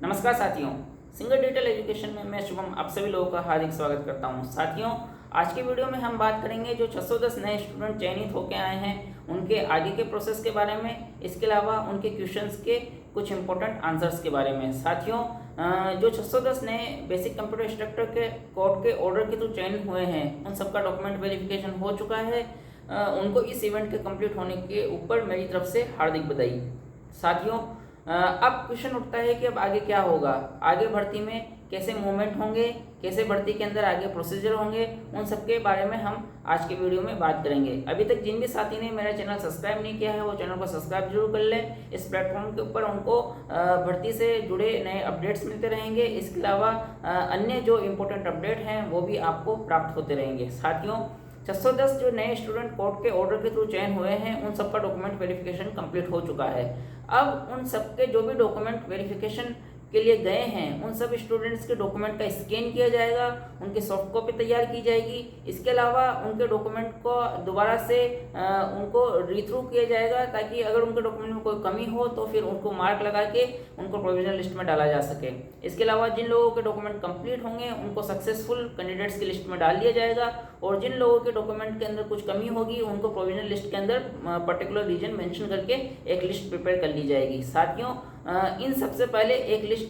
नमस्कार साथियों, single digital education में मैं शुभम आप सभी लोगों का हार्दिक स्वागत करता हूं। साथियों, आज के वीडियो में हम बात करेंगे जो 610 नए स्टूडेंट चयनित होकर आए हैं उनके आगे के प्रोसेस के बारे में, इसके अलावा उनके क्वेश्चंस के कुछ इंपॉर्टेंट आंसर्स के बारे में। साथियों, जो 610 नए बेसिक कंप्यूटर इंस्ट्रक्टर के कोर्ट के ऑर्डर के थ्रू चयनित हुए हैं उन सबका डॉक्यूमेंट वेरिफिकेशन हो चुका है। उनको इस इवेंट के कंप्लीट होने के ऊपर मेरी तरफ से हार्दिक बधाई। साथियों, अब क्वेश्चन उठता है कि अब आगे क्या होगा, आगे भर्ती में कैसे मूवमेंट होंगे, कैसे भर्ती के अंदर आगे प्रोसीजर होंगे, उन सब के बारे में हम आज के वीडियो में बात करेंगे। अभी तक जिन भी साथी ने मेरा चैनल सब्सक्राइब नहीं किया है वो चैनल को सब्सक्राइब जरूर कर लें। इस प्लेटफॉर्म के ऊपर उनको भर्ती से जुड़े नए अपडेट्स मिलते रहेंगे। इसके अलावा अन्य जो इम्पोर्टेंट अपडेट हैं वो भी आपको प्राप्त होते रहेंगे। साथियों, 610 जो नए स्टूडेंट कोर्ट के ऑर्डर के थ्रू चयन हुए हैं उन सबका डॉक्यूमेंट वेरिफिकेशन कंप्लीट हो चुका है। अब उन सबके जो भी डॉक्यूमेंट वेरिफिकेशन के लिए गए हैं उन सब स्टूडेंट्स के डॉक्यूमेंट का स्कैन किया जाएगा, उनकी सॉफ्ट कॉपी तैयार की जाएगी। इसके अलावा उनके डॉक्यूमेंट को दोबारा से उनको रीथ्रू किया जाएगा ताकि अगर उनके डॉक्यूमेंट में कोई कमी हो तो फिर उनको मार्क लगा के उनको प्रोविजनल लिस्ट में डाला जा सके। इसके अलावा जिन लोगों के डॉक्यूमेंट कंप्लीट होंगे उनको सक्सेसफुल कैंडिडेट्स की लिस्ट में डाल दिया जाएगा और जिन लोगों के डॉक्यूमेंट के अंदर कुछ कमी होगी उनको प्रोविजनल लिस्ट के अंदर पर्टिकुलर रीजन मेंशन करके एक लिस्ट प्रिपेयर कर ली जाएगी। साथियों, इन सबसे पहले एक लिस्ट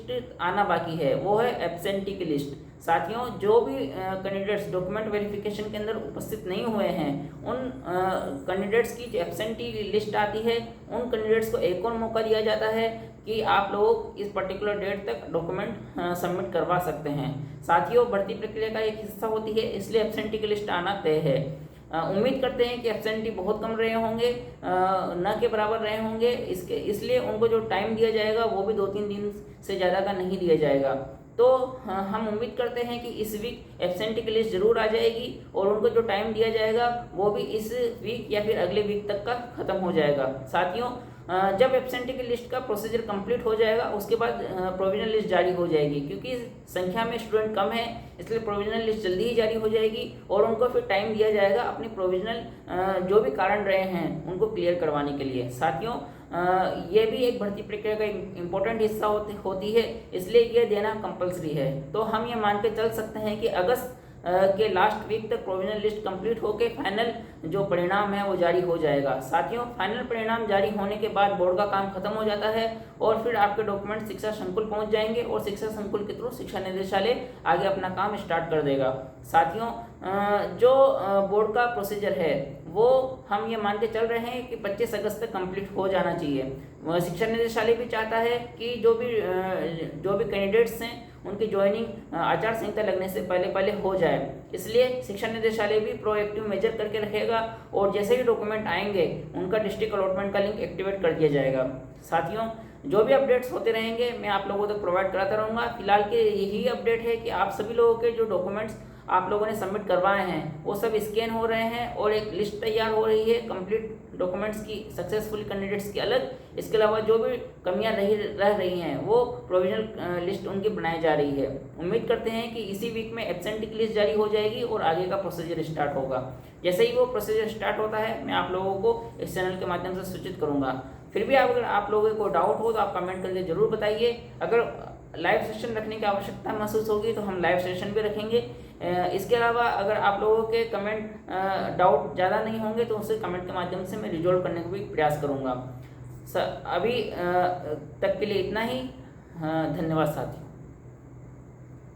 आना बाकी है, वो है एब्सेंटी की लिस्ट। साथियों, जो भी कैंडिडेट्स डॉक्यूमेंट वेरिफिकेशन के अंदर उपस्थित नहीं हुए हैं उन कैंडिडेट्स की जो एब्सेंटी लिस्ट आती है उन कैंडिडेट्स को एक और मौका दिया जाता है कि आप लोग इस पर्टिकुलर डेट तक डॉक्यूमेंट सबमिट करवा सकते हैं। साथियों, भर्ती प्रक्रिया का एक हिस्सा होती है इसलिए एब्सेंटी की लिस्ट आना तय है। उम्मीद करते हैं कि एब्सेंटी बहुत कम रहे होंगे, न के बराबर रहे होंगे, इसलिए उनको जो टाइम दिया जाएगा वो भी 2-3 दिन से ज़्यादा का नहीं दिया जाएगा। तो हम उम्मीद करते हैं कि इस वीक एब्सेंटी की लिस्ट जरूर आ जाएगी और उनको जो टाइम दिया जाएगा वो भी इस वीक या फिर अगले वीक तक का ख़त्म हो जाएगा। साथियों, जब एब्सेंटी की लिस्ट का प्रोसीजर कंप्लीट हो जाएगा उसके बाद प्रोविजनल लिस्ट जारी हो जाएगी। क्योंकि संख्या में स्टूडेंट कम है इसलिए प्रोविजनल लिस्ट जल्दी ही जारी हो जाएगी और उनको फिर टाइम दिया जाएगा अपनी प्रोविजनल जो भी कारण रहे हैं उनको क्लियर करवाने के लिए। साथियों, ये भी एक भर्ती प्रक्रिया का इम्पोर्टेंट हिस्सा होती है इसलिए ये देना कंपलसरी है। तो हम ये मान के चल सकते हैं कि अगस्त के लास्ट वीक तक प्रोविजनल लिस्ट कंप्लीट होकर फाइनल जो परिणाम है वो जारी हो जाएगा। साथियों, फाइनल परिणाम जारी होने के बाद बोर्ड का काम खत्म हो जाता है और फिर आपके डॉक्यूमेंट शिक्षा संकुल पहुंच जाएंगे और शिक्षा संकुल के थ्रू शिक्षा निदेशालय आगे अपना काम स्टार्ट कर देगा। साथियों, जो बोर्ड का प्रोसीजर है वो हम ये मान के चल रहे हैं कि 25 अगस्त तक कंप्लीट हो जाना चाहिए। शिक्षा निदेशालय भी चाहता है कि जो भी कैंडिडेट्स हैं उनकी ज्वाइनिंग आचार संहिता लगने से पहले हो जाए, इसलिए शिक्षा निदेशालय भी प्रोएक्टिव मेजर करके रखेगा और जैसे ही डॉक्यूमेंट आएंगे उनका डिस्ट्रिक्ट अलॉटमेंट का लिंक एक्टिवेट कर दिया जाएगा। साथियों, जो भी अपडेट्स होते रहेंगे मैं आप लोगों तक प्रोवाइड कराता रहूँगा। फिलहाल के यही अपडेट है कि आप सभी लोगों के जो डॉक्यूमेंट्स आप लोगों ने सबमिट करवाए हैं वो सब स्कैन हो रहे हैं और एक लिस्ट तैयार हो रही है कंप्लीट डॉक्यूमेंट्स की, सक्सेसफुल कैंडिडेट्स की अलग। इसके अलावा जो भी कमियां रह रही हैं वो प्रोविजनल लिस्ट उनकी बनाई जा रही है। उम्मीद करते हैं कि इसी वीक में एब्सेंटी की लिस्ट जारी हो जाएगी और आगे का प्रोसीजर स्टार्ट होगा। जैसे ही वो प्रोसीजर स्टार्ट होता है मैं आप लोगों को इस चैनल के माध्यम से सूचित करूँगा। फिर भी अगर आप लोगों को डाउट हो तो आप कमेंट करके ज़रूर बताइए। अगर लाइव सेशन रखने की आवश्यकता महसूस होगी तो हम लाइव सेशन भी रखेंगे। इसके अलावा अगर आप लोगों के कमेंट डाउट ज़्यादा नहीं होंगे तो उसे कमेंट के माध्यम से मैं रिजॉल्व करने का भी प्रयास करूँगा। अभी तक के लिए इतना ही। धन्यवाद साथी।